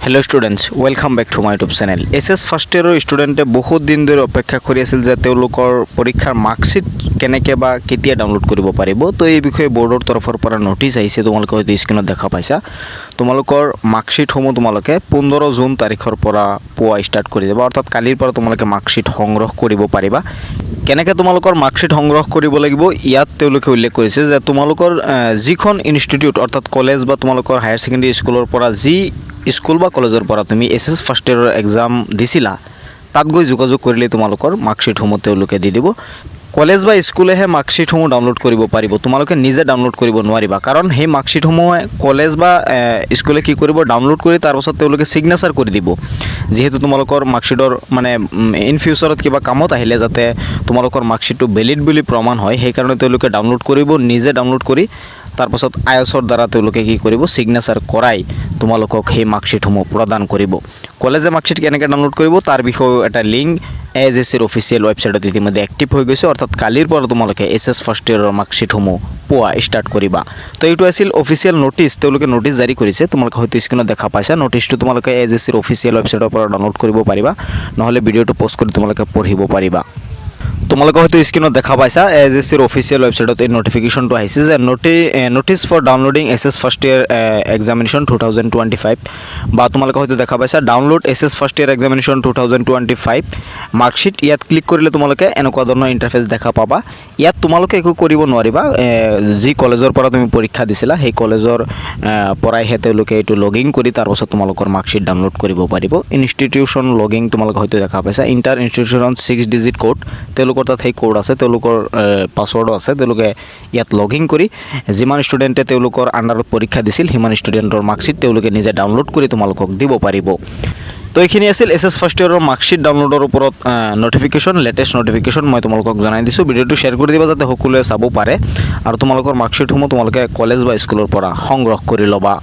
hello students welcome back to my YouTube channel SS first year स्टूडेंटे बहुत दिन धरे अपेक्षा কৰি আছিল যে তেওঁলোকৰ পৰীক্ষাৰ মাৰ্কशीट কেনেকৈ বা কেতিয়া ডাউনলোড কৰিব পাৰিব তো এই বিষয়ে বোৰ্ডৰ তৰফৰ পৰা নোটিছ আহিছে তোমালোকে হয়তো স্ক্ৰীনত দেখা পাইছা তোমালোকৰ মাৰ্কशीट সমূহ তোমালোকে 15 জুন তাৰিখৰ পৰা পোৱা ষ্টাৰ্ট কৰি দিব অৰ্থাৎ কালিৰ পৰা তোমালোকে মাৰ্কशीट সংগ্ৰহ কৰিব পাৰিবা কেনেকৈ তোমালোকৰ মাৰ্কशीट সংগ্ৰহ কৰিব লাগিব ইয়াত তেওঁলোকে উল্লেখ কৰিছে যে তোমালোকৰ যিখন ইনষ্টিটিউট অৰ্থাৎ কলেজ বা তোমালোকৰ হায়াৰ সেকেন্ডাৰী স্কুলৰ পৰা যি স্কুল বা কলেজৰ পৰা তুমি এসএস ফাৰ্ষ্ট ইয়াৰৰ এক্সাম দিছিলা তাত গৈ যোগাযোগ কৰিলে তোমালোকৰ মাৰ্কशीट সমূহ তেওঁলোকে দি দিব কলেজ বা স্কুলেহে মাৰ্কशीट সমূহ ডাউনলোড কৰিব পাৰিব তোমালোকে নিজে ডাউনলোড কৰিব নোৱাৰিবা কাৰণ সেই মাৰ্কशीट সমূহে কলেজ বা স্কুলে কি কৰিব ডাউনলোড কৰি তাৰ পাছত তেওঁলোকে সিগনেচাৰ কৰি দিব যেহেতু তোমালোকৰ মাৰ্কशीटৰ মানে ইন ফিউচাৰত কিবা কামত আহিলে যাতে তোমালোকৰ মাৰ্কशीटটো ভ্যালিড বুলি প্ৰমাণ হয় সেই কাৰণে তেওঁলোকে ডাউনলোড কৰিব নিজে ডাউনলোড কৰি তাৰ পাছত আইএছৰ দ্বাৰা তেওঁলোকে কি কৰিব সিগনেচাৰ কৰাই তোমালোকক সেই মাৰ্কशीट সমূহ প্ৰদান কৰিব কলেজে মাৰ্কशीट কেনেকৈ ডাউনলোড কৰিব তাৰ বিষয়ে এটা লিংক এজএসিৰ অফিচিয়েল ৱেবছাইটত ইতিমধ্যে এক্টিভ হৈ গৈছে অৰ্থাৎ কালিৰ পৰা তোমালোকে এসএস ফাৰ্ষ্ট ইয়াৰৰ মাৰ্কशीट সমূহ পোৱা ষ্টাৰ্ট কৰিবা তো এইটো আছিল অফিচিয়েল নোটিছ তেওঁলোকে নোটিছ জাৰি কৰিছে তোমালোকে হয়তো স্ক্ৰীনত দেখা পাইছা নোটিছটো তোমালোকে এজএসিৰ অফিচিয়েল ৱেবছাইটৰ পৰা ডাউনলোড কৰিব পাৰিবা নহলে ভিডিঅটো প'ষ্ট কৰি তোমালোকে পঢ়িব পাৰিবা তোমালোকে হয়তো স্ক্ৰীনত দেখা পাইছা এজএসিৰ অফিচিয়েল ৱেবছাইটত এই নোটিফিকেশনটো আহিছে যে notice for downloading SS first year examination 2025 বা তোমালোকে হয়তো দেখা পাইছা download SS first year examination 2025 marksheet ইয়াত ক্লিক কৰিলে তোমালোকে এনেকুৱা ধৰণৰ ইন্টাৰফেস দেখা পাবা ইয়াত তোমালোকে একো কৰিব নোৱাৰিবা যি কলেজৰ পৰা তুমি পৰীক্ষা দিছিলা সেই কলেজৰ পৰাই তেওঁলোকে এইটো লগইন কৰি তাৰ পাছত তোমালোকৰ মাৰ্কशीट ডাউনলোড কৰিব পাৰিব ইনষ্টিটিউশন লগইন তোমালোকে হয়তো দেখা পাইছা ইণ্টাৰ ইনষ্টিটিউশন 6 ডিজিট কোড তেওঁলোকৰ তাত সেই কোড আছে তেওঁলোকৰ পাছৱৰ্ড আছে তেওঁলোকে ইয়াত লগইন কৰি যিমান ষ্টুডেণ্টে তেওঁলোকৰ আন্ডাৰত পৰীক্ষা দিছিল হিমান ষ্টুডেণ্টৰ মাৰ্কशीट তেওঁলোকে নিজে ডাউনলোড কৰি তোমালোকক দিব পাৰিব তো এইখিনি আছিল এসএস ফাৰ্ষ্ট ইয়াৰৰ মাৰ্কशीट ডাউনলোডৰ ওপৰত নোটিফিকেশন লেটেষ্ট নোটিফিকেশন মই তোমালোকক জনাই দিছো ভিডিঅটো শেয়াৰ কৰি দিবা যাতে সকলোৱে চাব পাৰে আৰু তোমালোকৰ মাৰ্কशीट সমূহ তোমালোকে কলেজ বা স্কুলৰ পৰা সংগ্ৰহ কৰি লবা